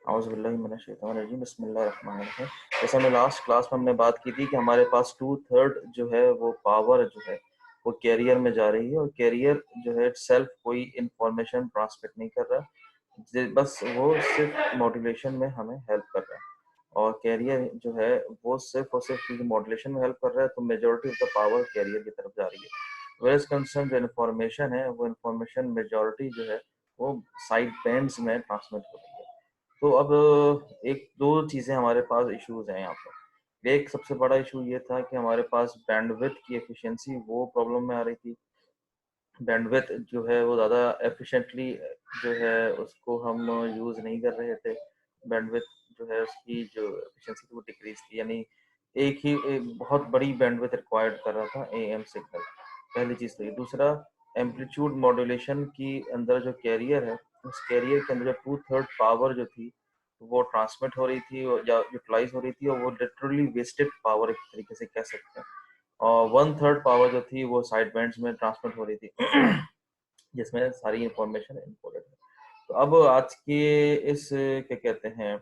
औज़ुबिल्लाहि मिनश्शैतानिर्रजीम बिस्मिल्लाहिर्रहमानिर्रहीम। जैसे हमने लास्ट क्लास में हमने बात की थी कि हमारे पास 2/3 जो है वो पावर जो है वो कैरियर में जा रही है और कैरियर जो है सेल्फ कोई इंफॉर्मेशन ट्रांसमिट नहीं कर रहा, बस वो सिर्फ मॉड्यूलेशन में हमें हेल्प कर रहा है। और कैरियर जो है वो सिर्फ और सिर्फ मॉड्यूलेशन में हेल्प कर रहा है, तो majority of the power carrier की तरफ जा रही है। वेयर कंसर्न जो इन्फॉर्मेशन है वो इन्फॉर्मेशन मेजोरिटी जो है वो साइड बैंड्स में ट्रांसमिट हो रही है। तो अब एक दो चीज़ें हमारे पास इश्यूज हैं यहाँ पर। एक सबसे बड़ा इशू ये था कि हमारे पास बैंडविड्थ की एफिशिएंसी वो प्रॉब्लम में आ रही थी। बैंडविड्थ जो है वो ज़्यादा एफिशिएंटली जो है उसको हम यूज़ नहीं कर रहे थे। बैंडविड्थ जो है उसकी जो एफिशिएंसी थी वो डिक्रीज थी, यानी एक बहुत बड़ी बैंडविड्थ रिक्वायर्ड कर रहा था एएम सिग्नल। पहली चीज़ तो ये। दूसरा, एम्पलीट्यूड मॉड्यूलेशन की अंदर जो कैरियर है, उस कैरियर के अंदर जो 2/3 पावर जो थी वो ट्रांसमिट हो रही थी या यूटिलाइज हो रही थी, और वो लिटरली वेस्टेड पावर एक तरीके से कह सकते हैं। और 1/3 पावर जो थी वो साइड बैंड्स में ट्रांसमिट हो रही थी जिसमें सारी इंफॉर्मेशन इनकोडेड है। तो अब आज के इस क्या कहते हैं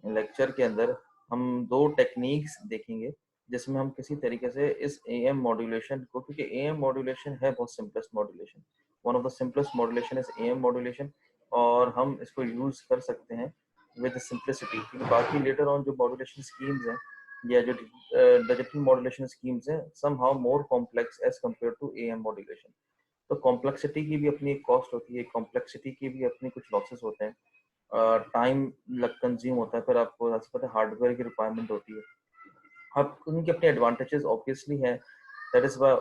लेक्चर के अंदर हम दो टेक्निक्स देखेंगे जिसमें हम किसी तरीके से इस एएम मॉड्यूलेशन को, क्योंकि एएम मॉड्यूलेशन है बहुत simplest modulation, one of the simplest modulation is am modulation, और हम इसको यूज कर सकते हैं विद सिंप्लिसिटी, क्योंकि बाकी लेटर ऑन जो मॉड्यूलेशन स्कीम्स हैं या जो डिजिटल मॉड्यूलेशन स्कीम्स हैं somehow more complex as compare to AM modulation. तो कॉम्प्लेक्सिटी की भी अपनी एक कॉस्ट होती है, कॉम्प्लेक्सिटी की भी अपनी कुछ लॉसेस होते हैं, टाइम लग कंज्यूम होता है, फिर आपको पता है हार्डवेयर की रिक्वायरमेंट होती है। अब उनके अपने एडवांटेजेस ऑब्वियसली हैं, दैट इज वाई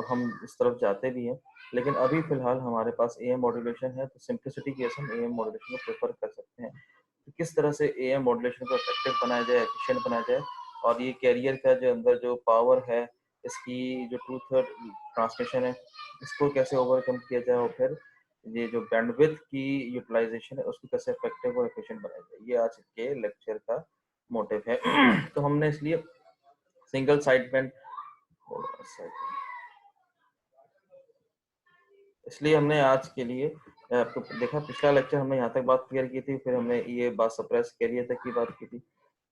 हम इस तरफ जाते भी हैं। लेकिन अभी फिलहाल हमारे पास एएम मॉड्यूलेशन है, तो सिंप्लिसिटी की वजह से हम एएम मॉड्यूलेशन को प्रेफर कर सकते हैं। तो किस तरह से एएम मॉड्यूलेशन को इफेक्टिव बनाया जाए, एफिशिएंट बनाया जाए, और ये कैरियर का जो अंदर जो पावर है इसकी जो 2/3 ट्रांसमिशन है इसको कैसे ओवरकम किया जाए, और फिर ये जो बैंडविड्थ की यूटिलाइजेशन है उसको कैसे इफेक्टिव और एफिशिएंट बनाया जाए, ये आज के लेक्चर का मोटिव है। तो हमने इसलिए सिंगल साइड बैंड, इसलिए हमने आज के लिए आपको देखा, पिछला लेक्चर हमने यहाँ तक बात क्लियर की थी, फिर हमने ये बात सप्रेस कैरियर तक की बात की थी,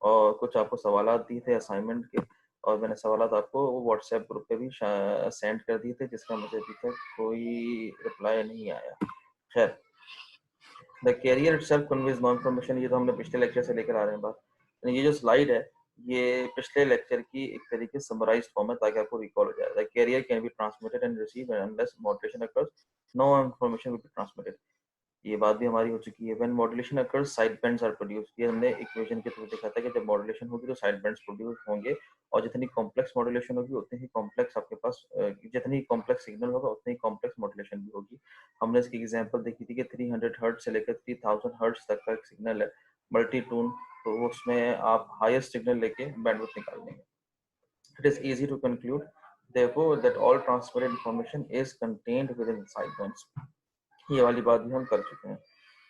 और कुछ आपको सवालात दिए थे असाइनमेंट के, और मैंने सवालात आपको व्हाट्सएप ग्रुप पे भी सेंड कर दिए थे, जिसका मुझे अभी तक कोई रिप्लाई नहीं आया। खैर, the carrier itself conveys no information, ये तो हमने पिछले लेक्चर से लेकर आ रहे हैं बात। ये जो स्लाइड है ये पिछले लेक्चर की एक तरीके से समराइज्ड फॉर्म है, ताकि आपको रिकॉल हो जाए। The carrier can be transmitted and received unless modulation occurs, no information will be transmitted. ये बात भी हमारी हो चुकी है। When modulation occurs side bands are produced, ये हमने इक्वेशन के थ्रू देखा था कि जब मॉड्यूलेशन होगी तो साइड बैंड्स प्रोड्यूस होंगे, और जितनी कॉम्प्लेक्स मॉड्यूलेशन होगी उतनी ही कॉम्प्लेक्स आपके पास जितनी कॉम्प्लेक्स सिग्नल होगा उतनी कॉम्प्लेक्स मॉड्यूलेशन भी होगी। हमने इसकी एग्जांपल देखी थी कि 300 हर्ट्ज से लेकर 3000 हर्ट्ज तक का एक सिग्नल है मल्टी टून, तो उसमें आप हाईएस्ट सिग्नल लेके बैंडविड्थ निकाल लेंगे। It is easy to conclude therefore that all transmitted information is contained within sidebands। ये वाली बात भी हम कर चुके हैं।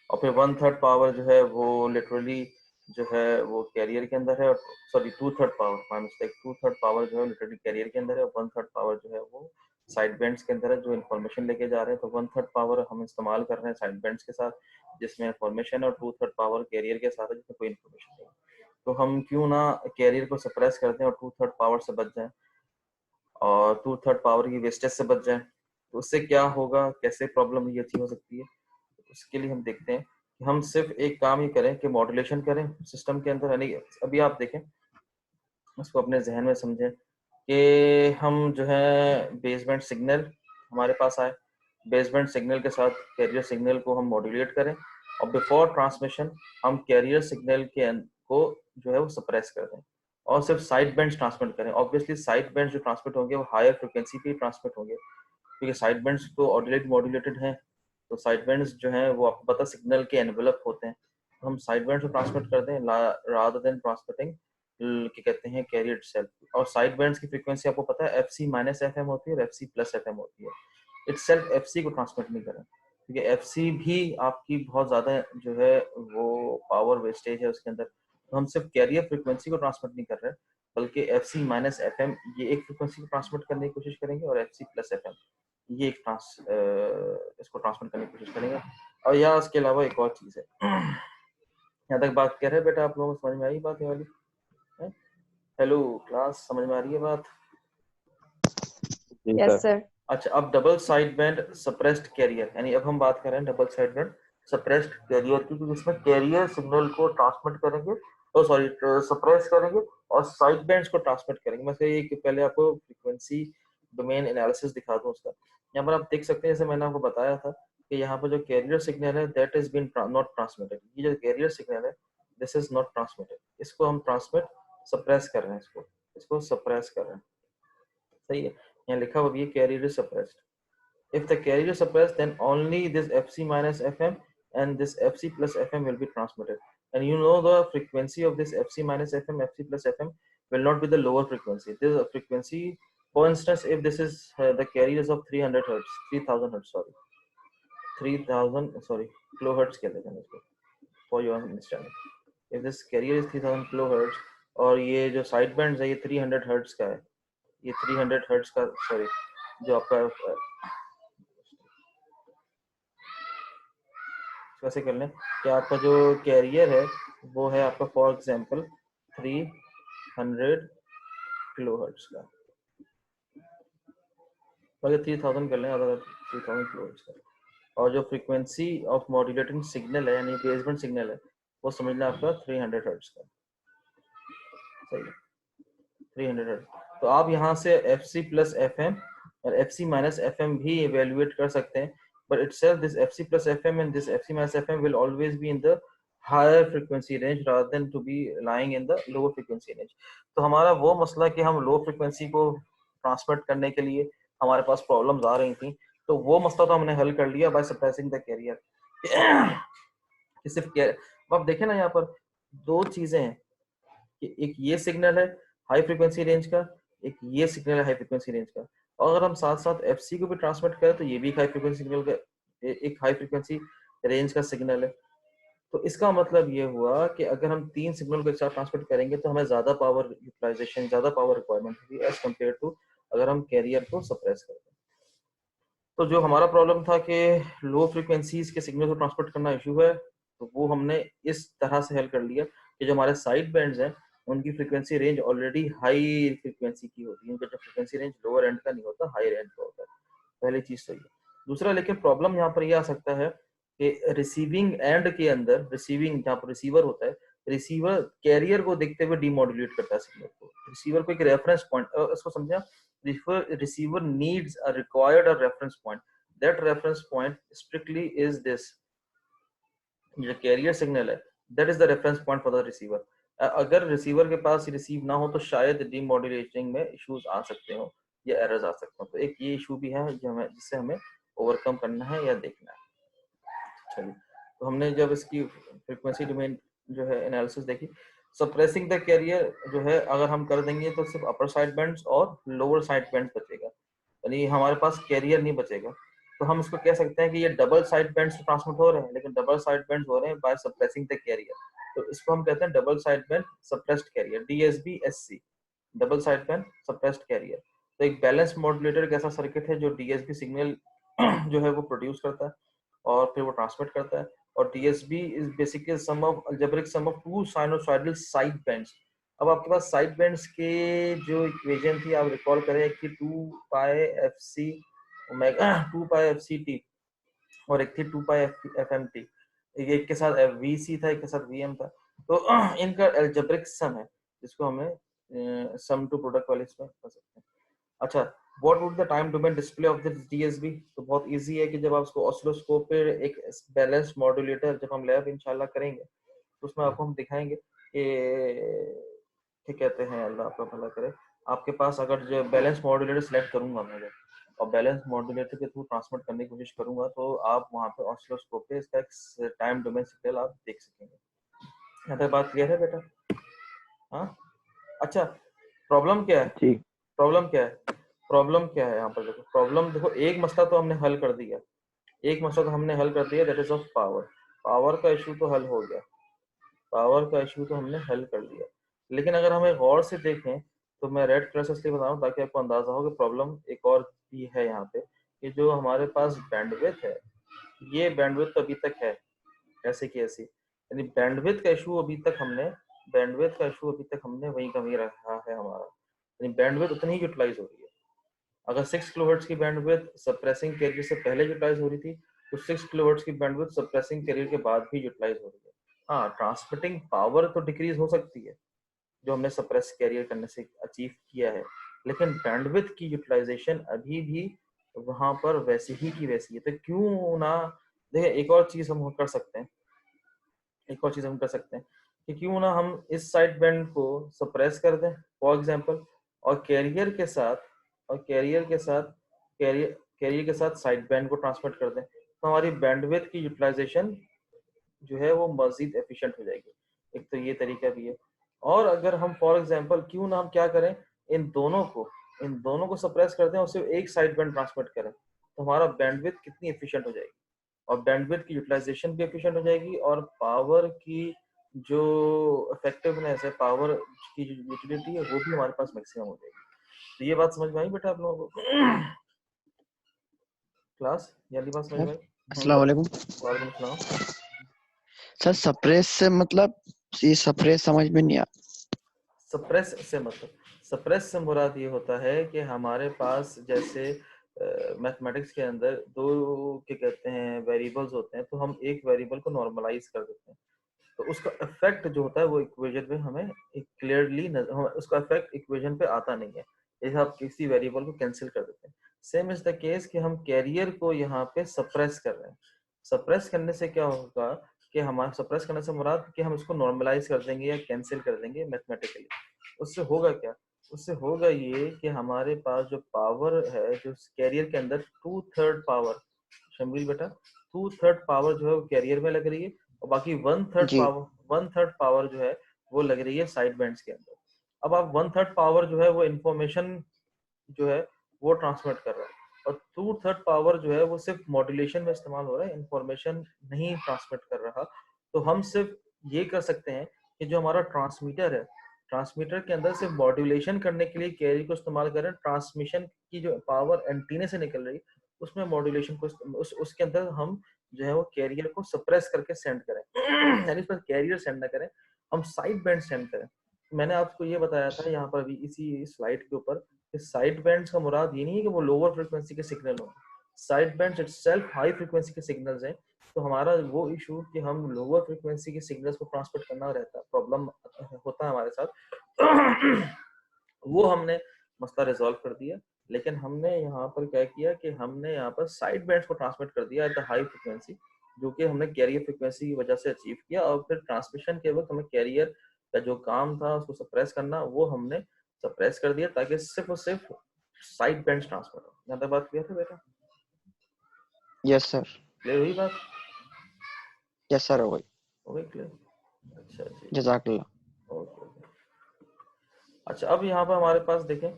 और फिर 1/3 पावर जो है वो लिटरली जो है वो कैरियर के अंदर है, और sorry 2/3 power, my mistake, 2/3 power जो है लिटरली कैरियर के अंदर है, और 1/3 पावर जो है वो साइड बैंड्स के अंदर है जो इन्फॉर्मेशन लेके जा रहे हैं। तो 1/3 पावर हम इस्तेमाल कर रहे हैं साइड बैंड्स के साथ जिसमें इन्फॉर्मेशन, और 2/3 पावर कैरियर के साथ है जिसमें कोई इन्फॉर्मेशन नहीं। तो हम क्यों ना कैरियर को सप्रेस कर दें और 2/3 पावर से बच जाए, और 2/3 पावर की वेस्टेज से बच जाए, तो उससे क्या होगा, कैसे प्रॉब्लम ये अच्छी हो सकती है। उसके लिए हम देखते हैं कि हम सिर्फ एक काम ही करें कि मॉड्यूलेशन करें सिस्टम के अंदर, यानी अभी आप देखें उसको अपने जहन में समझें कि हम जो है बेसबैंड सिग्नल हमारे पास आए, बेसबैंड सिग्नल के साथ कैरियर सिग्नल को हम मॉड्यूलेट करें, और बिफोर ट्रांसमिशन हम कैरियर सिग्नल के को जो है वो सप्रेस कर दें, और सिर्फ साइड बैंड्स ट्रांसमिट करें। ऑब्वियसली साइड बैंड्स जो ट्रांसमिट होंगे वो हायर फ्रिक्वेंसी पे ट्रांसमिट होंगे, क्योंकि साइड बैंड्स तो ऑलरेडी मॉड्यूलेटेड हैं। तो साइड बैंड्स जो हैं वो आपको पता सिग्नल के एनवेलप होते हैं, तो हम साइड बैंड्स को ट्रांसमिट कर दें रादर देन ट्रांसमिटिंग क्या कहते हैं कैरियर इटसेल्फ। और साइड बैंड्स की फ्रीक्वेंसी आपको पता है FC माइनस FM होती है और FC प्लस FM होती है। इटसेल्फ FC को ट्रांसमिट नहीं करें, क्योंकि FC भी आपकी बहुत ज्यादा जो है वो पावर वेस्टेज है उसके अंदर। तो हम सिर्फ कैरियर फ्रीक्वेंसी को ट्रांसमिट नहीं कर रहे, बल्कि FC माइनस FM ये एक फ्रीक्वेंसी को ट्रांसमिट करने की कोशिश करेंगे, और FC प्लस FM ये एक इसको ट्रांसमिट करने की कोशिश करेंगे। और या उसके अलावा एक और चीज है यहाँ तक बात कर रहे हैं बेटा? आप लोगों को समझ में आई बात ये वाली? हेलो क्लास, समझ में आ रही है बात? Yes sir. अच्छा, अब double side band suppressed career, यानी अब हम बात कर रहे हैं double side band suppressed career की, जिसमें कैरियर सिग्नल को ट्रांसमिट करेंगे, ओ सॉरी सप्रेस करेंगे, और साइड बैंड्स को ट्रांसमिट करेंगे। मैं से एक पहले आपको फ्रीक्वेंसी डोमेन एनालिसिस दिखा दूं उसका। यहाँ पर आप देख सकते हैं, जैसे मैंने आपको बताया था कि यहाँ पर जो कैरियर सिग्नल है that is been not transmitted, ये जो कैरियर सिग्नल है दिस इज नॉट ट्रांसमिटेड, इसको हम ट्रांसमिट सप्रेस कर रहे हैं, इसको सप्रेस कर रहे हैं। सही है, यहाँ लिखा हुआ भी है carrier is suppressed. If the carrier is suppressed, then only this fc minus fm and this fc plus fm will be transmitted. And you know the frequency of this fc minus fm, fc plus fm will not be the lower frequency. This is a frequency, for instance, if this is the carrier is of 300 hertz, 3000 hertz, sorry, 3000, sorry, kilohertz कह लेते हैं इसको, for your understanding. If this carrier is 3000 kilohertz और ये जो side bands है ये 300 hertz का है, ये 300 हर्ट्ज का, सॉरी, जो आपका कैसे कर लें कि आपका जो कैरियर है वो है आपका फॉर एग्जांपल 300 किलो हर्ट्ज का, अगर 3000 कर लें, अगर 3000 किलो हर्ट्ज का, और जो फ्रीक्वेंसी ऑफ मॉड्यूलेटिंग सिग्नल है यानी बेसबैंड सिग्नल है वो समझना आपका 300 हर्ट्ज का, सही है, 300 हर्ट्ज। तो आप यहाँ से F C plus F M और F C minus F M भी इवेल्युएट कर सकते हैं, but itself this fc plus fm and this fc minus fm will always be in the higher frequency range rather than to be lying in the lower frequency range. तो हमारा वो मसला कि हम लो फ्रीक्वेंसी को transmit करने के लिए हमारे पास प्रॉब्लम्स आ रही थी, तो वो मसला तो हमने हल कर लिया बाय सप्रेसिंग द कैरियर। सिर्फ आप देखें ना, यहाँ पर दो चीजें हैं कि एक ये सिग्नल है हाई फ्रीक्वेंसी रेंज का, एक ये सिग्नल है हाई फ्रीक्वेंसी रेंज का, और अगर हम साथ साथ एफसी को भी ट्रांसमिट करें तो ये भी हाई फ्रीक्वेंसी सिग्नल का, एक हाई फ्रीक्वेंसी रेंज का सिग्नल है। तो इसका मतलब ये हुआ कि अगर हम तीन सिग्नल को एक साथ ट्रांसमिट करेंगे तो हमें ज्यादा पावर यूटिलाइजेशन, ज्यादा पावर रिक्वायरमेंट होगी एज कम्पेयर टू अगर हम कैरियर को सप्रेस करते हैं। तो जो हमारा प्रॉब्लम था कि लो फ्रीक्वेंसीज के सिग्नल को ट्रांसमिट करना इशू है, तो वो हमने इस तरह से हल कर लिया कि जो हमारे साइड बैंड्स हैं उनकी frequency range already high frequency की होती है, उनका जो फ्रीक्वेंसी रेंज लोअर एंड का नहीं होता, हाई एंड का होता है। पहली चीज तो ये। दूसरा, लेकिन प्रॉब्लम यहाँ पर यह आ सकता है कि रिसीविंग एंड के अंदर, रिसीविंग जहाँ पर रिसीवर होता है, रिसीवर कैरियर को देखते हुए डीमॉड्यूलेट करता है सिग्नल को। रिसीवर को एक रेफरेंस पॉइंट, इसको समझा, receiver needs a required a reference point. That reference point strictly is this, जो कैरियर सिग्नल है that is the reference point for the receiver. अगर रिसीवर के पास रिसीव ना हो तो शायद डीमॉड्यूलेटिंग में इश्यूज आ सकते हो या एरर्स आ सकते हो। तो एक ये इशू भी है जो हमें, जिससे हमें ओवरकम करना है या देखना है। चलिए, तो हमने जब इसकी फ्रीक्वेंसी डोमेन जो है एनालिसिस देखी, सप्रेसिंग द कैरियर जो है अगर हम कर देंगे तो सिर्फ अपर साइड बैंड्स और लोअर साइड बैंड्स बचेगा, यानी हमारे पास कैरियर नहीं बचेगा। तो हम इसको कह सकते हैं कि ये डबल साइड बैंड्स ट्रांसमिट हो रहे हैं, लेकिन डबल साइड बैंड्स हो रहे हैं बाय सप्रेसिंग द कैरियर। तो इसको हम कहते हैं double side band suppressed career, DSB-SC, double side band suppressed career. तो एक बैलेंस मॉड्यूलेटर एक ऐसा सर्किट है जो DSB सिग्नल जो है वो प्रोड्यूस करता है और फिर वो ट्रांसमिट करता है, और DSB is basically sum of algebraic sum of two sinusoidal side bands. अब आपके पास साइड बैंड्स के जो इक्वेशन थी आप रिकॉल करें कि 2 पाई FC ओमेगा 2 पाई FCT और एक थी 2 पाई FMT, एक के साथ VC था, एक के साथ VM था। तो इनका अलजेब्रिक सम है जिसको हमें सम टू प्रोडक्ट वाले इसमें कर सकते हैं। अच्छा, what would the time domain display of this DSB? तो बहुत इजी है कि जब आप उसको ऑसिलोस्कोप पे एक बैलेंस मॉड्यूलेटर जब हम लैब इंशाल्लाह करेंगे तो उसमें आपको हम दिखाएंगे कि क्या कहते हैं, अल्लाह आपका भला करे, आपके पास अगर जो बैलेंस मॉड्यूलेटर सिलेक्ट करूंगा मैं और बैलेंस मॉड्यूलेटर के थ्रू ट्रांसमिट करने की कोशिश करूंगा तो आप वहां पे ऑसिलोस्कोप पे इसका एक टाइम डोमेन सिग्नल आप देख सकेंगे। यहाँ तक बात क्लियर है बेटा? हाँ, अच्छा, प्रॉब्लम क्या है? जी प्रॉब्लम क्या है? प्रॉब्लम क्या है यहाँ पर? देखो प्रॉब्लम, देखो एक मसला तो हमने हल कर दिया, एक मसला तो हमने हल कर दिया, that is of power. Power का इशू तो हल हो गया, पावर का इशू तो हमने हल कर लिया। लेकिन अगर हमें गौर से देखें तो मैं रेड कलर से इसलिए बता रहा हूँ ताकि आपको अंदाजा हो कि प्रॉब्लम एक और भी है यहाँ पे, कि जो हमारे पास बैंडविड्थ है, ये बैंडविड्थ तो अभी तक है ऐसे की ऐसी, यानी बैंडविड्थ का इशू अभी तक हमने वही कमी रखा है हमारा, यानी बैंडविड्थ उतनी ही यूटिलाइज हो रही है। अगर 6 किलोहर्ट्ज की बैंडविड्थ सप्रेसिंग कैरियर से पहले यूटिलाइज हो रही थी, तो 6 किलोहर्ट्ज की बैंडविड्थ सप्रेसिंग कैरियर के बाद भी यूटिलाइज हो रही है। हाँ, ट्रांसमिटिंग पावर तो डिक्रीज हो सकती है जो हमने सप्रेस कैरियर करने से अचीव किया है, लेकिन बैंडविड्थ की यूटिलाइजेशन अभी भी वहां पर वैसी ही की वैसी है। तो क्यों ना, देखिए एक और चीज हम कर सकते हैं कि क्यों ना हम इस साइड बैंड को सप्रेस कर दें फॉर एग्जांपल, और कैरियर के साथ साइड बैंड को ट्रांसमिट कर दें, तो हमारी बैंडविड्थ की यूटिलाइजेशन जो है वो मजीद एफिशिएंट हो जाएगी। एक तो ये तरीका भी है। और अगर हम फॉर एग्जांपल क्यों ना हम क्या करें, इन दोनों को सप्रेस कर दें और सिर्फ एक साइड बैंड ट्रांसमिट करें, तो हमारा बैंडविड्थ कितनी एफिशिएंट हो जाएगी, और बैंडविड्थ की यूटिलाइजेशन भी एफिशिएंट हो जाएगी, और पावर की जो इफेक्टिवनेस है, पावर की जो यूटिलिटी है, वो भी हमारे पास मैक्सिमम हो जाएगी। तो ये बात समझ में आई बेटा आप लोगों को? क्लास ये वाली बात समझ में सर आई? अस्सलाम वालेकुम। वालेकुम सलाम। सर सप्रेस से मतलब, ये सप्रेस समझ में नहीं आया। सप्रेस से मुराद ये होता है कि हमारे पास जैसे मैथमेटिक्स के अंदर दो क्या कहते हैं वेरिएबल्स होते हैं, तो हम एक वेरिएबल को नॉर्मलाइज कर देते हैं, तो उसका इफेक्ट जो होता है वो इक्वेशन पे हमें क्लियरली उसका इफेक्ट इक्वेशन पे आता नहीं है, जैसे आप किसी वेरिएबल को कैंसिल कर देते हैं। सेम इज द केस कि हम कैरियर को यहाँ पे सप्रेस कर रहे हैं। सप्रेस करने से क्या होगा कि हमारा सप्रेस करने से मुराद कि हम इसको नॉर्मलाइज कर देंगे या कैंसिल कर देंगे मैथमेटिकली। उससे होगा क्या, उससे होगा ये कि हमारे पास जो पावर है जो कैरियर के अंदर 2/3 पावर, शमील बेटा 2/3 पावर जो है वो कैरियर में लग रही है, और बाकी 1/3 पावर जो है वो लग रही है साइड बैंड्स के अंदर। अब आप 1/3 पावर जो है वो इंफॉर्मेशन जो है वो ट्रांसमिट कर रहा है, और 2/3 पावर जो है वो सिर्फ मॉड्यूलेशन में इस्तेमाल हो रहा है, इंफॉर्मेशन नहीं ट्रांसमिट कर रहा। तो हम सिर्फ ये कर सकते हैं कि जो हमारा ट्रांसमीटर है, ट्रांसमीटर के अंदर सिर्फ मॉड्यूलेशन करने के लिए कैरियर को इस्तेमाल करें, ट्रांसमिशन की जो पावर एंटीने से निकल रही है उसमें मॉड्यूलेशन को उसके अंदर हम जो है वो कैरियर को सप्रेस करके सेंड करें यानी उसमें कैरियर सेंड ना करें, हम साइड बैंड सेंड करें। मैंने आपको ये बताया था यहाँ पर अभी इसी स्लाइड के ऊपर, साइड बैंड्स का मुराद ये नहीं है कि वो लोअर फ्रिक्वेंसी के सिग्नल हो, side bands itself high frequency के सिग्नल्स हैं। तो हमारा वो इशू कि हम लोअर फ्रिक्वेंसी के सिग्नल्स को ट्रांसमिट करना रहता है, प्रॉब्लम होता है हमारे साथ वो हमने मसला रिजॉल्व कर दिया। लेकिन हमने यहाँ पर क्या किया कि हमने यहाँ पर साइड बैंड्स को ट्रांसमिट कर दिया एट द हाई फ्रिक्वेंसी, जो कि हमने कैरियर फ्रिक्वेंसी की वजह से अचीव किया, और फिर ट्रांसमिशन के वक्त हमें कैरियर का जो काम था उसको सप्रेस करना वो हमने सप्रेस कर दिया, ताकि सिर्फ और सिर्फ साइड बैंड्स ट्रांसमिट हो। यहाँ तक बात क्लियर है बेटा? Yes sir. क्लियर हुई बात? यस सर, हो गई। हो गई क्लियर? अच्छा जी, जज़ाकल्लाह। Okay okay. अच्छा, अब यहाँ पर हमारे पास देखें,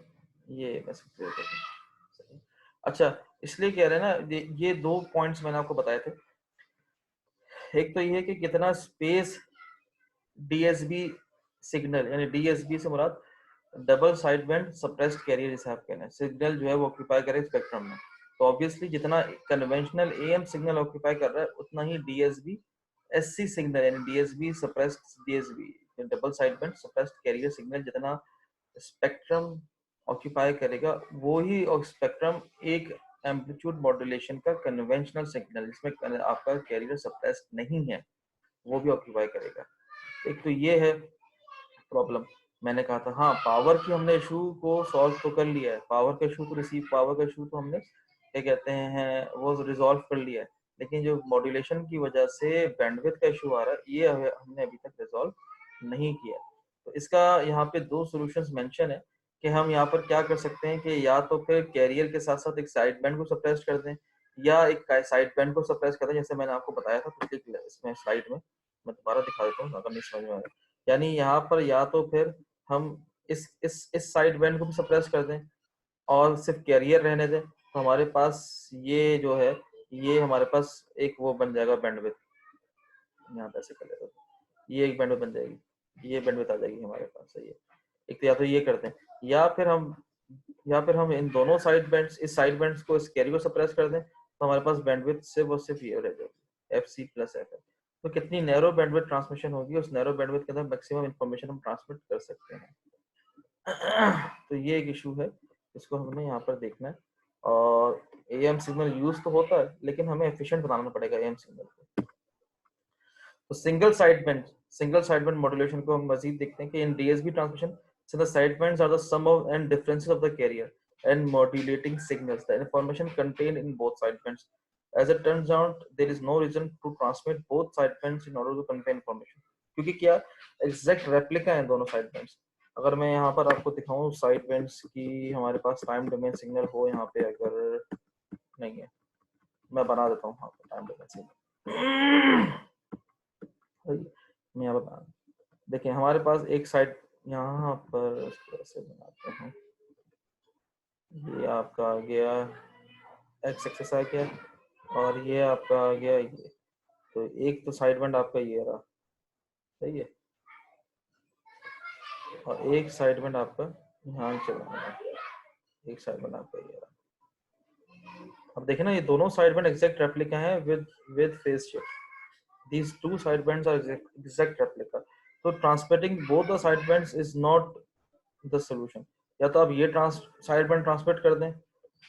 ये मैं क्लियर कर दूं। अच्छा, इसलिए कह रहे हैं ना, ये दो पॉइंट्स मैंने आपको बताए थे। एक तो ये है कि कितना स्पेस डीएसबी सिग्नल, यानी डीएसबी से मुराद double side band suppressed carrier, जिसे आप कह रहे हैं, सिग्नल जो है वो ऑक्यूपाई करे स्पेक्ट्रम में। तो ऑब्वियसली जितना कन्वेंशनल एएम सिग्नल ऑक्यूपाई कर रहा है, उतना ही डीएसबी एससी सिग्नल, यानी DSB suppressed DSB double side band suppressed carrier signal जितना स्पेक्ट्रम ऑक्यूपाई करेगा, वो ही स्पेक्ट्रम एक एम्पलीट्यूड मॉड्यूलेशन का कन्वेंशनल सिग्नल जिसमें आपका कैरियर सप्रेस्ड नहीं है, वो भी ऑक्यूपाई करेगा। एक तो ये है प्रॉब्लम। मैंने कहा था हाँ, पावर की हमने इशू को सॉल्व तो कर लिया है, पावर का इशू तो रिसीव पावर का इशू तो हमने क्या कहते हैं वो रिजॉल्व कर लिया है, लेकिन जो मॉड्यूलेशन की वजह से बैंडविड्थ का इशू आ रहा है ये हमने अभी तक रिजॉल्व नहीं किया। तो इसका यहाँ पे दो सॉल्यूशंस मेंशन है कि हम यहाँ पर क्या कर सकते हैं कि या तो फिर कैरियर के साथ साथ एक साइड बैंड को सप्रेस कर दें, या एक साइड बैंड को सप्रेस कर दें, जैसे मैंने आपको बताया था पिछले इसमें स्लाइड में। मैं दोबारा दिखा देता हूँ अगर नहीं समझ में आया। यानी यहाँ पर या तो फिर हम इस साइड बैंड को भी सप्रेस कर दें और सिर्फ कैरियर रहने दें, तो हमारे पास ये जो है ये हमारे पास एक वो बन जाएगा बैंडविड्थ। यहाँ पे ऐसे कर लेते हैं, ये एक बैंडविड्थ बन जाएगी, ये बैंडविड्थ आ जाएगी हमारे पास। सही है। एक तो या तो ये करते हैं, या फिर हम इन दोनों साइड बैंड्स, इस साइड बैंड्स को इस कैरियर को सप्रेस कर दें, तो हमारे पास बैंडविड्थ सिर्फ और सिर्फ ये रह जाएगी, एफ सी प्लस एफ है। तो कितनी नैरो बैंडविड्थ ट्रांसमिशन होगी, उस नैरो बैंडविड्थ के अंदर मैक्सिमम इंफॉर्मेशन हम ट्रांसमिट कर सकते हैं। तो ये एक इशू है, इसको हमें यहाँ पर देखना है। और एएम सिग्नल यूज तो होता है, लेकिन हमें एफिशिएंट बनाना पड़ेगा एएम सिग्नल को। तो सिंगल साइडबैंड मॉड्यूलेशन को हम मजीद देखते हैं कि इन DSB transmission so the sidebands are the sum of and differences of the carrier and modulating signals, the information contained in both sidebands. As it turns out, there is no reason to transmit both sidebands in order to convey information, क्योंकि क्या exact replica है दोनों sidebands। अगर मैं यहाँ पर आपको दिखाऊं sidebands की, हमारे पास टाइम डोमेन सिग्नल हो यहाँ पे, अगर नहीं है मैं बना देता हूँ टाइम डोमेन सिग्नल। मैं यहाँ पर देखिए, हमारे पास एक साइड यहाँ पर ऐसे बनाते हैं, ये आपका आ गया एक्स एक्सेस आ गया, और ये आपका आ गया ये। तो एक तो साइड बैंड आपका ये रहा, सही है, और एक साइड बैंड आपका यहाँ चला रहा, एक साइड बैंड आपका ये रहा। अब देखें ना, ये दोनों साइड बैंड एग्जैक्ट रेप्लिका हैं with phase shift. These two sidebands are exact replica. So transmitting both the sidebands is not the solution. या तो आप ये साइडबैंड ट्रांसमिट कर दें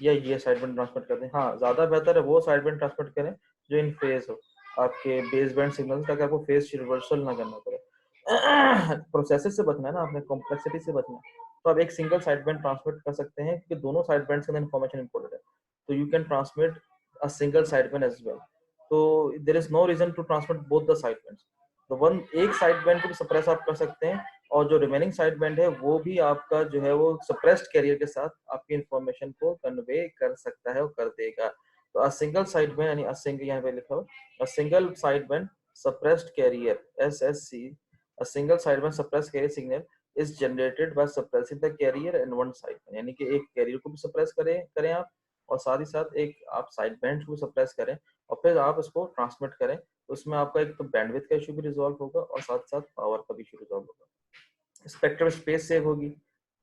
या ये साइडबैंड ट्रांसमिट कर दें। हाँ, ज्यादा बेहतर है वो साइडबैंड ट्रांसमिट करें जो इन फेज हो आपके बेस बैंड सिग्नल, ताकि आपको फेज रिवर्सल ना करना पड़े। प्रोसेसेस से बचना है ना, आपने कॉम्प्लेक्सिटी से बचना है। तो आप एक सिंगल साइडबैंड ट्रांसमिट कर सकते हैं, क्योंकि दोनों साइडबैंड्स के अंदर इंफॉर्मेशन इंपोर्टेड है। तो you can transmit a single sideband as well. तो there is no reason to transmit both the sidebands. तो वन एक साइडबैंड को भी सप्रेस आप कर सकते हैं, और जो रिमेनिंग साइड बैंड है वो भी आपका जो है वो सप्रेस्ड कैरियर के साथ आपकी इंफॉर्मेशन को कन्वे कर सकता है और कर देगा। तो अ सिंगल साइड बैंड यानी अ सिंगल, यहाँ पे लिखा हुआ a single side band suppressed carrier SSC, a single side band suppressed carrier signal is generated by suppressing the carrier and one side band, यानी कि एक कैरियर को भी सप्रेस करें आप, और साथ ही साथ एक आप साइड बैंड को सप्रेस करें, और फिर आप इसको ट्रांसमिट करें। तो उसमें आपका एक तो बैंडविड्थ का इशू भी रिजॉल्व होगा, और साथ साथ पावर का भी इशू रिजॉल्व होगा। स्पेक्ट्रम स्पेस सेव होगी,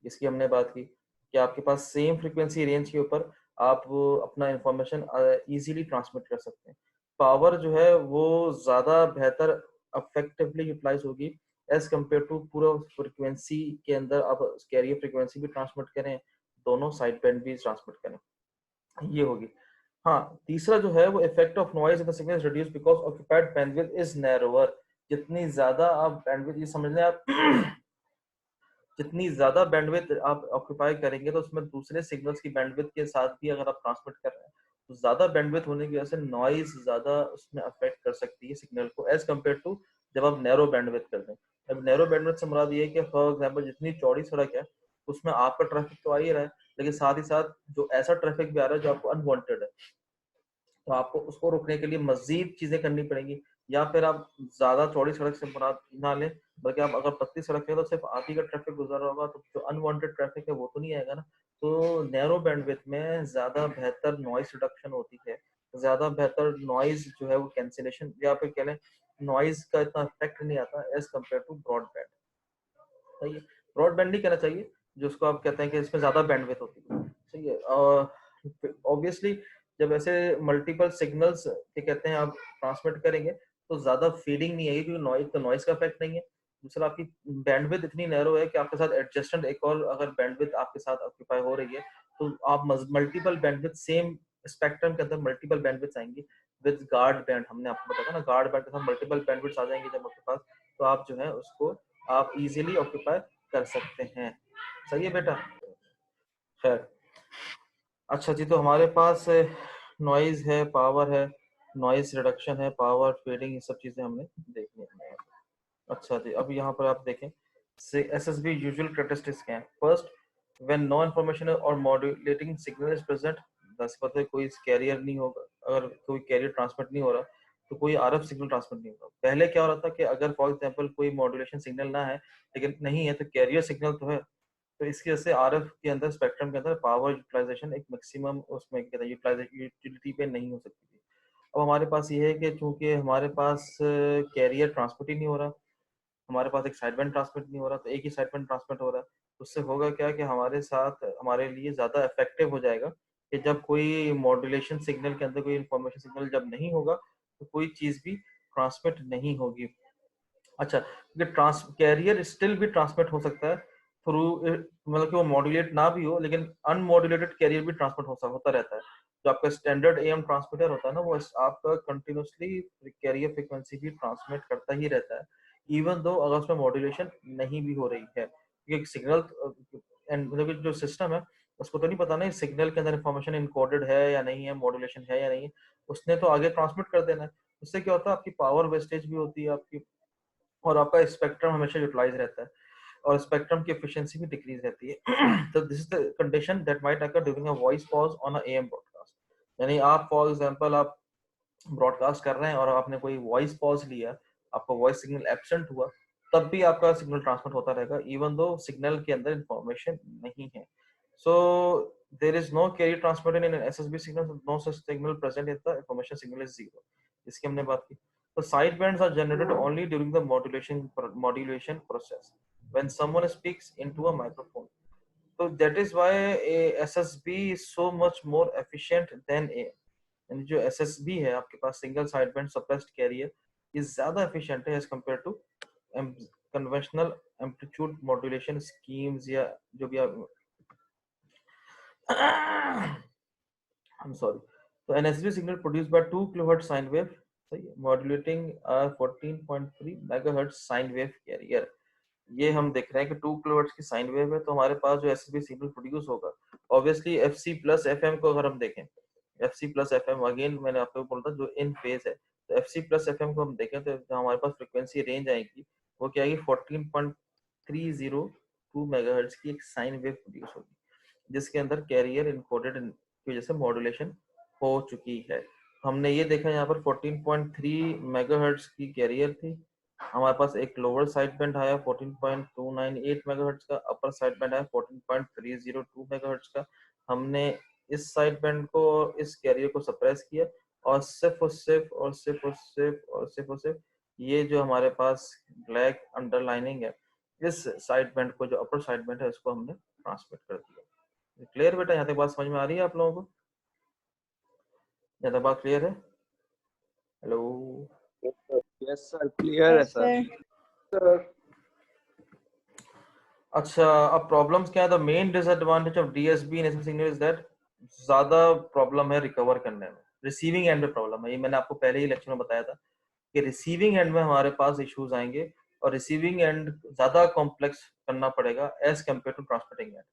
जिसकी हमने बात की कि आपके पास सेम फ्रीक्वेंसी रेंज के ऊपर आप अपना इंफॉर्मेशन इजीली ट्रांसमिट कर सकते हैं। पावर जो है वो ज्यादा बेहतर इफेक्टिवली यूटिलाइज होगी एज कम्पेयर टू पूरा फ्रीक्वेंसी के अंदर आप कैरियर फ्रीक्वेंसी भी ट्रांसमिट करें, दोनों साइड बैंड भी ट्रांसमिट करें, ये होगी। हाँ, तीसरा जो है वो effect of noise in the signal is reduced because occupied bandwidth is narrower. जितनी ज्यादा आप बैंडविड्थ, ये समझ लें आप, जितनी ज्यादा बैंडविड्थ आप ऑक्यूपाई करेंगे, तो उसमें दूसरे सिग्नल्स की बैंडविड्थ के साथ भी अगर आप ट्रांसमिट कर रहे हैं, तो ज्यादा बैंडविड्थ होने की वजह से नॉइज ज्यादा उसमें अफेक्ट कर सकती है सिग्नल को, एज कम्पेयर टू जब आप नैरो बैंडविड्थ करते हैं। अब नैरो बैंडविड्थ से मुराद ये है कि फॉर एग्जाम्पल जितनी चौड़ी सड़क है उसमें आपका ट्रैफिक तो आ ही रहा है, लेकिन साथ ही साथ जो ऐसा ट्रैफिक भी आ रहा है जो आपको अनवांटेड है, तो आपको उसको रोकने के लिए मजीद चीजें करनी पड़ेंगी। या फिर आप ज्यादा चौड़ी सड़क से मुराद ना लें, बल्कि आप अगर पतली सड़क है तो सिर्फ आप ही का ट्रैफिक गुजर रहा होगा, तो जो अनवांटेड ट्रैफिक है वो तो नहीं आएगा ना। तो नैरो बैंडविड्थ में ज्यादा बेहतर नॉइस रिडक्शन होती है, ज्यादा बेहतर नॉइज जो है वो कैंसिलेशन, या फिर कह लें नॉइज का इतना इफेक्ट नहीं आता एज कम्पेयर टू ब्रॉडबैंड। सही है, ब्रॉडबैंड नहीं कहना चाहिए, जो उसको आप कहते हैं कि इसमें ज्यादा बैंडविड्थ होती है। सही है, और ऑब्वियसली जब ऐसे मल्टीपल सिग्नल्स के कहते हैं आप ट्रांसमिट करेंगे, तो ज्यादा फीडिंग नहीं आएगी, क्योंकि नॉइज तो नॉइज का इफेक्ट नहीं है। दूसरा, आपकी बैंडविड्थ इतनी नैरो है कि आपके साथ एडजस्टेंट एक और अगर बैंडविड्थ आपके साथ ऑक्यूपाई हो रही है, तो आप मल्टीपल बैंडविड्थ सेम स्पेक्ट्रम के अंदर मल्टीपल बैंडविड्थ आएंगी विद गार्ड बैंड। हमने आपको बताया ना, गार्ड बैंड के साथ मल्टीपल बैंडविड्थ आ जाएंगे जब आपके पास, तो आप जो है उसको आप इजीली ऑक्यूपाई कर सकते हैं। सही है बेटा, खैर। अच्छा जी, तो हमारे पास नॉइज है, पावर है, नॉइज रिडक्शन है, पावर फेडिंग, ये सब चीजें हमने देखनी है। अच्छा जी, अब यहाँ पर आप देखें एसएसबी यूजुअल कैरेक्टरिस्टिक्स क्या है। फर्स्ट, व्हेन नो इन्फॉर्मेशन और मॉड्यूलेटिंग सिग्नल इज प्रेजेंट, दस पता है कोई कैरियर नहीं होगा, अगर कोई कैरियर ट्रांसमिट नहीं हो रहा तो कोई आरएफ सिग्नल ट्रांसमिट नहीं होगा। पहले क्या हो रहा था कि अगर फॉर एग्जांपल कोई मॉड्यूलेशन सिग्नल ना है, लेकिन नहीं है तो कैरियर सिग्नल तो है, तो इसकी वजह से आरएफ के अंदर स्पेक्ट्रम के अंदर पावर यूटिलाइजेशन एक मैक्सिमम उसमें कहते हैं यूटिलिटी पे नहीं हो सकती थी। अब हमारे पास ये है कि चूंकि हमारे पास कैरियर ट्रांसमिट ही नहीं हो रहा, हमारे पास एक साइडबैंड ट्रांसमिट नहीं हो रहा, तो एक ही साइडबैंड ट्रांसमिट हो रहा है, उससे होगा क्या कि हमारे साथ हमारे लिए ज्यादा इफेक्टिव हो जाएगा कि जब कोई मॉड्यूलेशन सिग्नल के अंदर कोई इंफॉर्मेशन सिग्नल जब नहीं होगा, तो कोई चीज भी ट्रांसमिट नहीं होगी। अच्छा, कैरियर स्टिल भी ट्रांसमिट हो सकता है थ्रू, मतलब कि वो मॉड्यूलेट ना भी हो, लेकिन अनमॉड्यूलेटेड कैरियर भी ट्रांसमिट होता रहता है। जो आपका स्टैंडर्ड एएम ट्रांसमीटर होता है ना, वो आपका कंटिन्यूसली कैरियर फ्रीक्वेंसी भी ट्रांसमिट करता ही रहता है, इवन दो अगर उसमें मॉड्यूलेशन नहीं भी हो रही है, क्योंकि सिग्नल एंड मतलब जो सिस्टम है उसको तो नहीं पता ना सिग्नल के अंदर इंफॉर्मेशन इनकोडेड है या नहीं है, मॉड्यूलेशन है या नहीं है, उसने तो आगे ट्रांसमिट कर देना है। उससे क्या होता है, आपकी पावर वेस्टेज भी होती है आपकी, और आपका स्पेक्ट्रम हमेशा यूटिलाइज रहता है, और स्पेक्ट्रम की एफिशिएंसी भी डिक्रीज रहती है। तो this is the condition that might occur during a voice pause on a am broadcast. यानी आप फॉर एग्जांपल आप ब्रॉडकास्ट कर रहे हैं और आपने कोई वॉइस पॉज लिया, आपका वॉइस सिग्नल एब्सेंट हुआ, तब भी आपका सिग्नल ट्रांसमिट होता रहेगा, इवन दो सिग्नल के अंदर इंफॉर्मेशन नहीं है। So there is no carrier transmitted in SSB signal, no such signal present in the information signal is zero. इसकी हमने बात की। So side bands are generated only during the modulation process when someone speaks into a microphone. So that is why a SSB is so much more efficient than a, यानी जो SSB है आपके पास single side band suppressed carrier, ये ज्यादा efficient है as compare to conventional amplitude modulation schemes या जो भी आप I'm sorry. So an SSB signal produced by 2 kilohertz sine wave, सही है, modulating a 14.3 megahertz sine wave carrier। ये हम देख रहे हैं कि 2 किलोहर्ट्ज की साइन वेव है, तो हमारे पास जो एसएसबी सिग्नल प्रोड्यूस होगा, ऑब्वियसली एफसी प्लस एफएम को अगर हम देखें, एफसी प्लस एफएम अगेन मैंने आपको बोला था जो इन फेज है, तो एफसी प्लस एफएम को हम देखें तो जो हमारे पास फ्रीक्वेंसी रेंज आएगी वो क्या आएगी, 14.302 मेगाहर्ट्ज की एक साइन वेव प्रोड्यूस होगी, जिसके अंदर कैरियर इनकोडेड की वजह से मॉड्यूलेशन हो चुकी है। हमने ये देखा यहाँ पर 14.3 मेगाहर्ट्ज की कैरियर थी, हमारे पास एक लोअर साइड बैंड आया 14.298 मेगाहर्ट्ज का, अपर साइड बैंड आया 14.302 मेगाहर्ट्ज का। हमने इस साइड बैंड को और इस कैरियर को सप्रेस किया, और सिर्फ और सिर्फ और सिर्फ और सिर्फ और सिर्फ और सिर्फ ये जो हमारे पास ब्लैक अंडरलाइनिंग है, इस साइड बैंड को, जो अपर साइड बैंड है, इसको हमने ट्रांसमिट कर दिया। क्लियर बेटा, यहाँ तक बात समझ में आ रही है आप लोगों को? यहाँ तक बात क्लियर है? हेलो? यस सर, क्लियर है सर। अच्छा, अब प्रॉब्लम्स क्या है? The main disadvantage of DSB in SMS signal is that ज्यादा प्रॉब्लम है रिकवर करने में, रिसीविंग एंड में प्रॉब्लम है। ये मैंने आपको पहले ही लेक्चर में बताया था कि रिसीविंग एंड में हमारे पास इश्यूज आएंगे, और रिसीविंग एंड ज्यादा कॉम्प्लेक्स करना पड़ेगा as compare to transmitting end.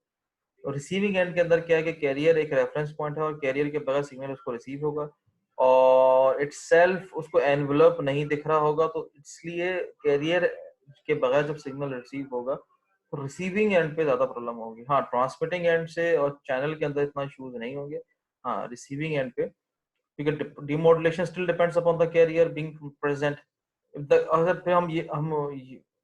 तो रिसीविंग एंड के अंदर क्या है कि कैरियर एक रेफरेंस पॉइंट है, और कैरियर के बगैर सिग्नल उसको रिसीव होगा, और इटसेल्फ उसको एनवेलप नहीं दिख रहा होगा, तो इसलिए कैरियर के बगैर जब सिग्नल रिसीव होगा तो रिसीविंग एंड पे ज्यादा प्रॉब्लम होगी। हाँ, ट्रांसमिटिंग एंड से और चैनल के अंदर इतना इश्यूज नहीं होंगे। हाँ, रिसीविंग एंड पे, क्योंकि demodulation still depends upon the carrier being present. अगर फिर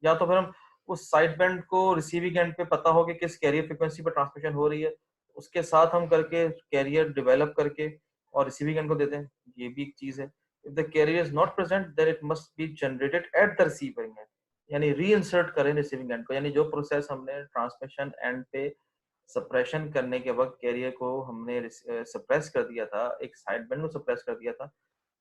या तो फिर हम उस साइड बैंड को रिसीविंग एंड पे पता हो कि किस कैरियर फ्रीक्वेंसी पे ट्रांसमिशन हो रही है, उसके साथ हम करके कैरियर डेवलप करके और रिसीविंग एंड को देते हैं, ये भी एक चीज है। If the carrier is not present then it must be generated at the receiving end, यानी रीइंसर्ट करें रिसीविंग एंड को, यानी जो प्रोसेस हमने ट्रांसमिशन एंड पे सप्रेशन करने के वक्त कैरियर को हमने सप्रेस कर दिया था, एक साइड बैंड को सप्रेस कर दिया था,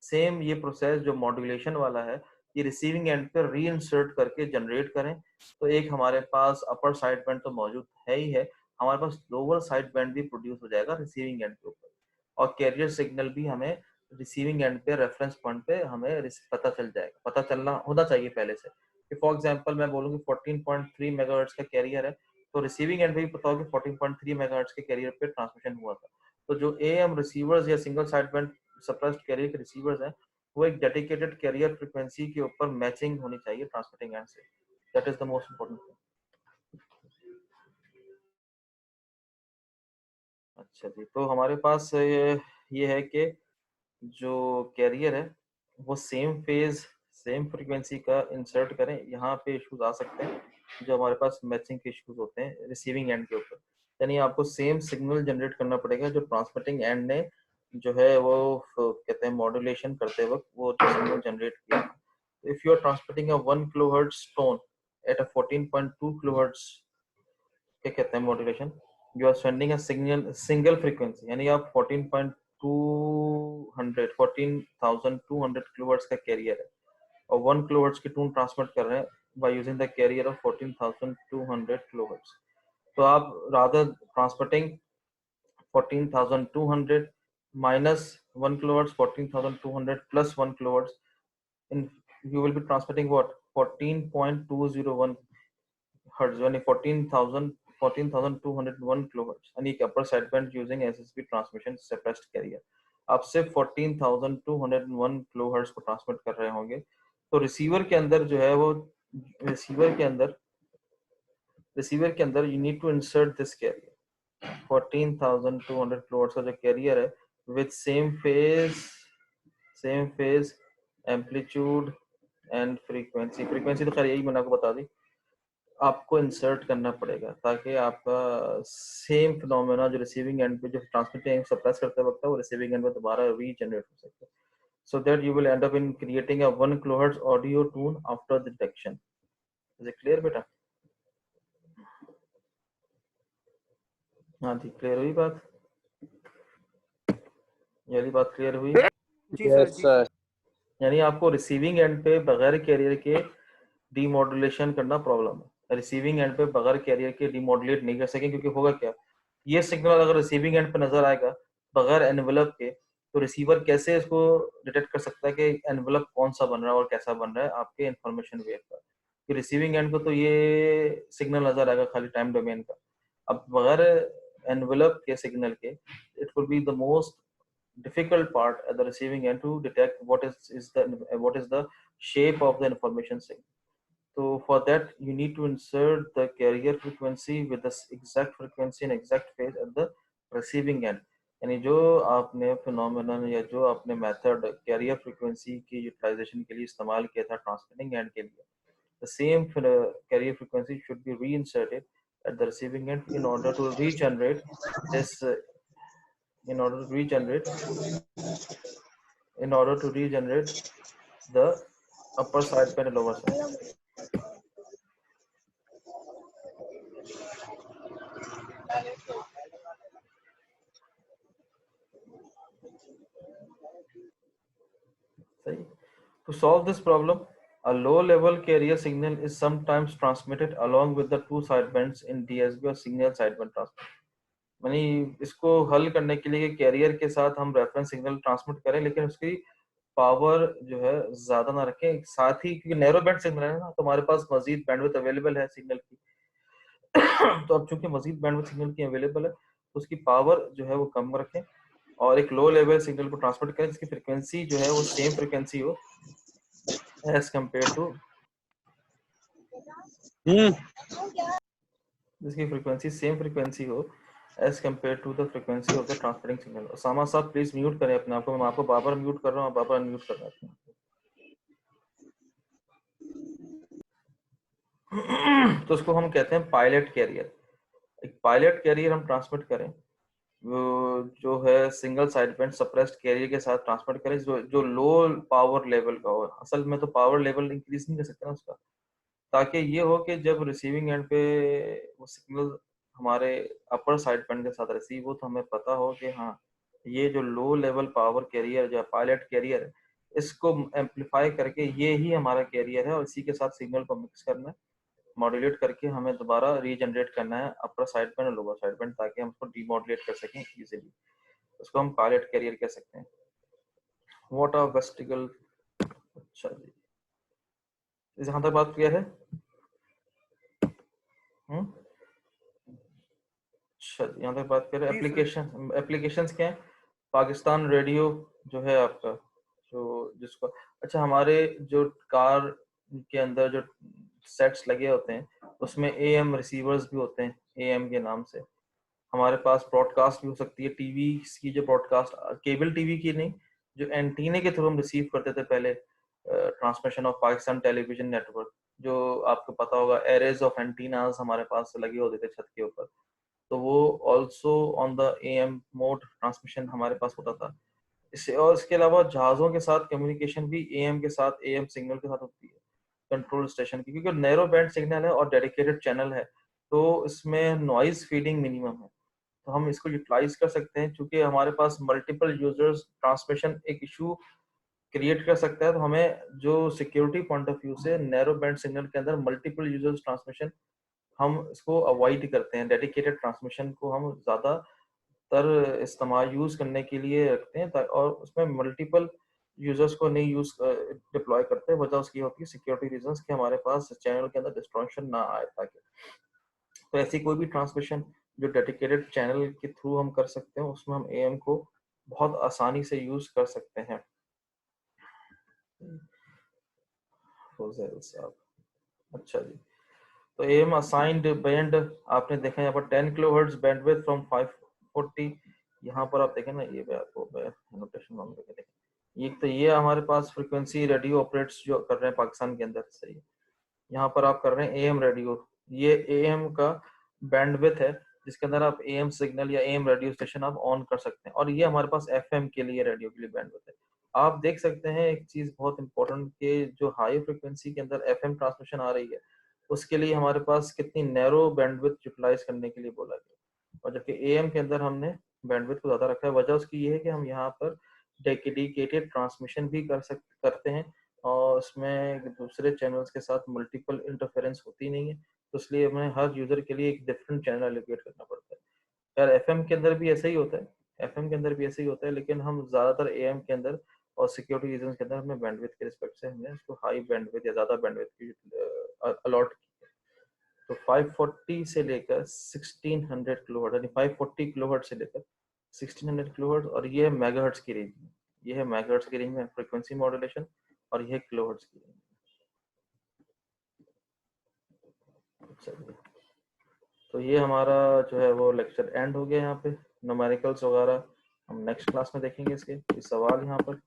सेम ये प्रोसेस जो मॉड्यूलेशन वाला है, ये रिसीविंग एंड पे रीइंसर्ट करके जनरेट करें। तो एक हमारे पास अपर साइड बैंड तो मौजूद है ही है, हमारे पास लोअर साइड बैंड भी प्रोड्यूस हो जाएगा रिसीविंग एंड के ऊपर, और कैरियर सिग्नल भी हमें रिसीविंग एंड पे रेफरेंस पॉइंट पे हमें पता चल जाएगा, पता चलना होना चाहिए पहले से। फॉर एग्जांपल मैं बोलूँ कि 14.3 मेगाहर्ट्ज का कैरियर है, तो रिसीविंग एंड पे भी पता हो कि 14.3 मेगाहर्ट्ज के कैरियर पे ट्रांसमिशन हुआ था। तो जो एएम रिसीवर्स या single side band suppressed career के रिसीवर्स हैं, वो एक डेडिकेटेड कैरियर फ्रीक्वेंसी के ऊपर मैचिंग होनी चाहिए ट्रांसमिटिंग एंड से। That is the most important thing. अच्छा जी, तो हमारे पास ये है कि जो कैरियर है वो सेम फेज सेम फ्रीक्वेंसी का इंसर्ट करें, यहाँ पे इश्यूज आ सकते हैं जो हमारे पास मैचिंग के इश्यूज होते हैं रिसीविंग एंड के ऊपर, यानी आपको सेम सिग्नल जनरेट करना पड़ेगा जो ट्रांसमिटिंग एंड ने जो है वो कहते हैं मॉड्यूलेशन करते वक्त वो जो सिग्नल जनरेट किया। If you are transmitting a 1 kilohertz tone at a 14.2 kilohertz, क्या कहते हैं modulation, you are sending a signal single frequency, यानी आप 14,200 किलोहर्ट्ज का कैरियर है, और 1 किलोहर्ट्ज की टून ट्रांसमिट कर रहे हैं by using the carrier of 14,200 kilohertz. तो आप rather transmitting 14,200 minus 1 kilohertz, 14,200 plus 1 kilohertz, in you will be transmitting what 14.201 hertz, यानी 14,201 kilohertz, यानी एक upper sideband using SSB transmission suppressed carrier। आप सिर्फ 14,201 kilohertz को ट्रांसमिट कर रहे होंगे, तो रिसीवर के अंदर जो है वो रिसीवर के अंदर you need to insert this carrier 14,200 kilohertz का जो कैरियर है with same phase amplitude and frequency तो खैर यही मैंने आपको बता दी, आपको इंसर्ट करना पड़ेगा ताकि आपका सेम फिनोमेना जो रिसीविंग एंड पे जो ट्रांसमिटिंग सप्रेस करते वक्त है वो रिसीविंग एंड पे दोबारा रीजनरेट हो सकता है, so that you will end up in creating a 1 kilohertz audio tune after the detection। is it clear बेटा? हाँ जी, क्लियर हुई बात? ये वाली बात क्लियर हुई? Yes, sir. यानी आपको रिसीविंग एंड पे बगैर कैरियर के डीमॉड्यूलेशन करना प्रॉब्लम है। रिसीविंग एंड पे बगैर कैरियर के डीमॉड्यूलेट नहीं कर सकें, क्योंकि होगा क्या, ये सिग्नल अगर रिसीविंग एंड पे नजर आएगा बगैर एनवेलप के, तो रिसीवर कैसे इसको डिटेक्ट कर सकता है कि एनवेलप कौन सा बन रहा है और कैसा बन रहा है आपके इंफॉर्मेशन वेव का। कि रिसीविंग एंड को तो ये सिग्नल नजर आएगा खाली टाइम डोमेन का। अब बगैर एनवेलप के सिग्नल के it will be the most difficult part at the receiving end to detect what is the shape of the information signal. So for that you need to insert the carrier frequency with the exact frequency and exact phase at the receiving end। यानी जो आपने phenomenon या जो आपने method carrier frequency की utilisation के लिए इस्तेमाल किया था ट्रांसमिटिंग एंड के लिए, the same carrier frequency should be reinserted at the receiving end in order to regenerate this in order to regenerate the upper sideband and lower sideband। सही। To solve this problem, a low-level carrier signal is sometimes transmitted along with the two sidebands in DSB or signal sideband transmission। यानी इसको हल करने के लिए career के साथ हम रेफरेंस सिग्नल ट्रांसमिट करें, लेकिन उसकी पावर जो है ज्यादा ना रखें, साथ ही क्योंकि नैरो बैंड सिग्नल है ना, तो हमारे पास मजीद बैंडविड्थ अवेलेबल है सिग्नल की तो अब चूंकि मजीद बैंडविड्थ सिग्नल की अवेलेबल है तो उसकी पावर जो है वो कम रखें और एक लो लेवल सिग्नल को ट्रांसमिट करें जिसकी फ्रीक्वेंसी जो है वो सेम फ्रीक्वेंसी हो एज कंपेयर टू जिसकी फ्रीक्वेंसी सेम फ्रीक्वेंसी हो as compare to the frequency of the transmitting signal. सामा साहब प्लीज म्यूट करें अपने आप को, मैं आपको बार-बार म्यूट कर रहा हूँ, बार-बार अनम्यूट कर रहा हूँ। तो उसको हम कहते हैं पायलट कैरियर। एक पायलट कैरियर हम ट्रांसमिट करें वो जो है सिंगल साइडबैंड सप्रेस्ड कैरियर के साथ ट्रांसमिट करें जो लो पावर लेवल का हो। असल में तो पावर लेवल इंक्रीज नहीं कर सकते ना उसका, ताकि ये हो कि जब रिसीविंग एंड पे वो सिग्नल हमारे अपर साइडबैंड के साथ रिसीव हो तो हमें पता हो कि हाँ ये जो लो लेवल पावर कैरियर जो पायलट कैरियर है इसको एम्पलीफाई करके ये ही हमारा कैरियर है और इसी के साथ सिग्नल को मिक्स करना है, मॉड्यूलेट करके हमें दोबारा रीजनरेट करना है अपर साइडबैंड और लोअर साइडबैंड ताकि हम उसको डीमॉड्यूलेट कर सकें इजीली। उसको हम पायलट कैरियर कह सकते हैं। What are vestigial. अच्छा जी, जहां तक बात क्लियर है? अच्छा, यहाँ तक बात करें एप्लीकेशंस क्या है? पाकिस्तान रेडियो जो है आपका जो जिसको अच्छा हमारे जो कार के अंदर जो सेट्स लगे होते हैं उसमें एएम रिसीवर्स भी होते हैं एएम के नाम से। हमारे पास ब्रॉडकास्ट भी हो सकती है टीवी की, जो ब्रॉडकास्ट केबल टीवी की नहीं, जो एंटीने के थ्रू हम रिसीव करते थे पहले transmission of Pakistan television network, जो आपको पता होगा एरेज ऑफ एंटीनास हमारे पास लगे होते थे छत के ऊपर, तो वो also on the am mode transmission हमारे पास होता था। इससे और इसके अलावा जहाज़ों के साथ कम्युनिकेशन भी एएम के साथ एएम सिग्नल के साथ होती है कंट्रोल स्टेशन की, क्योंकि नैरो बैंड सिग्नल है और डेडिकेटेड चैनल है तो इसमें नॉइज फीडिंग मिनिमम है, तो हम इसको यूटिलाइज कर सकते हैं। क्योंकि हमारे पास मल्टीपल यूजर्स ट्रांसमिशन एक इशू क्रिएट कर सकता है, तो हमें जो सिक्योरिटी पॉइंट ऑफ व्यू से नैरो बैंड सिग्नल के अंदर मल्टीपल यूजर्स ट्रांसमिशन हम इसको अवॉइड करते हैं। डेडिकेटेड ट्रांसमिशन को हम ज्यादातर इस्तेमाल यूज करने के लिए रखते हैं, और उसमें मल्टीपल यूजर्स को नहीं यूज डिप्लॉय करते। वजह उसकी होती है सिक्योरिटी रीजंस कि हमारे पास चैनल के अंदर डिस्ट्रक्शन ना आए। ताकि तो ऐसी कोई भी ट्रांसमिशन जो डेडिकेटेड चैनल के थ्रू हम कर सकते हैं, उसमें हम एएम को बहुत आसानी से यूज कर सकते हैं। साहब, अच्छा जी। तो एएम असाइंड बैंड आपने देखा यहाँ पर 10 किलोहर्ट्ज बैंडविड्थ फ्रॉम 540। यहाँ पर आप देखें ना, ये मैं आपको नोटेशन में देखें, ये तो ये हमारे पास फ्रीक्वेंसी रेडियो ऑपरेट्स जो कर रहे हैं पाकिस्तान के अंदर, सही है। यहाँ पर आप कर रहे हैं एएम रेडियो, ये एएम का बैंडविड्थ है जिसके अंदर आप एएम सिग्नल या एएम रेडियो स्टेशन आप ऑन कर सकते हैं। और ये हमारे पास एफएम के लिए रेडियो के लिए बैंडविड्थ है। आप देख सकते हैं एक चीज बहुत इंपॉर्टेंट के जो हाई फ्रिक्वेंसी के अंदर एफएम ट्रांसमिशन आ रही है, उसके लिए हमारे पास कितनी नैरो बैंडविड्थ यूटिलाइज करने के लिए बोला गया, और जबकि एएम के अंदर हमने बैंडविड्थ को ज्यादा रखा है। वजह उसकी ये है कि हम यहाँ पर डेडिकेटेड ट्रांसमिशन भी करते हैं, और उसमें दूसरे चैनल्स के साथ मल्टीपल इंटरफेरेंस होती नहीं है, तो इसलिए हमें हर यूजर के लिए एक डिफरेंट चैनल एलोकेट करना पड़ता है। यार एफएम के अंदर भी ऐसा ही होता है, एफएम के अंदर भी ऐसा ही होता है, लेकिन हम ज्यादातर एएम के अंदर और सिक्योरिटी रीजंस के अंदर हमने बैंडविड्थ के रिस्पेक्ट से हमने इसको हाई बैंडविड्थ या ज्यादा बैंडविड्थ की अलॉट की है। तो 540 से लेकर 1600 किलोहर्ट्ज, यानी 540 किलोहर्ट्ज से लेकर 1600 किलोहर्ट्ज, और ये है मेगाहर्ट्ज की रेंज में, ये है मेगाहर्ट्ज की रेंज में फ्रीक्वेंसी मॉड्यूलेशन, और ये है किलोहर्ट्ज की रेंज में। चलिए, तो ये हमारा जो है वो लेक्चर एंड हो गया। यहाँ पे न्यूमेरिकल्स वगैरह हम नेक्स्ट क्लास में देखेंगे। इसके सवाल यहाँ पर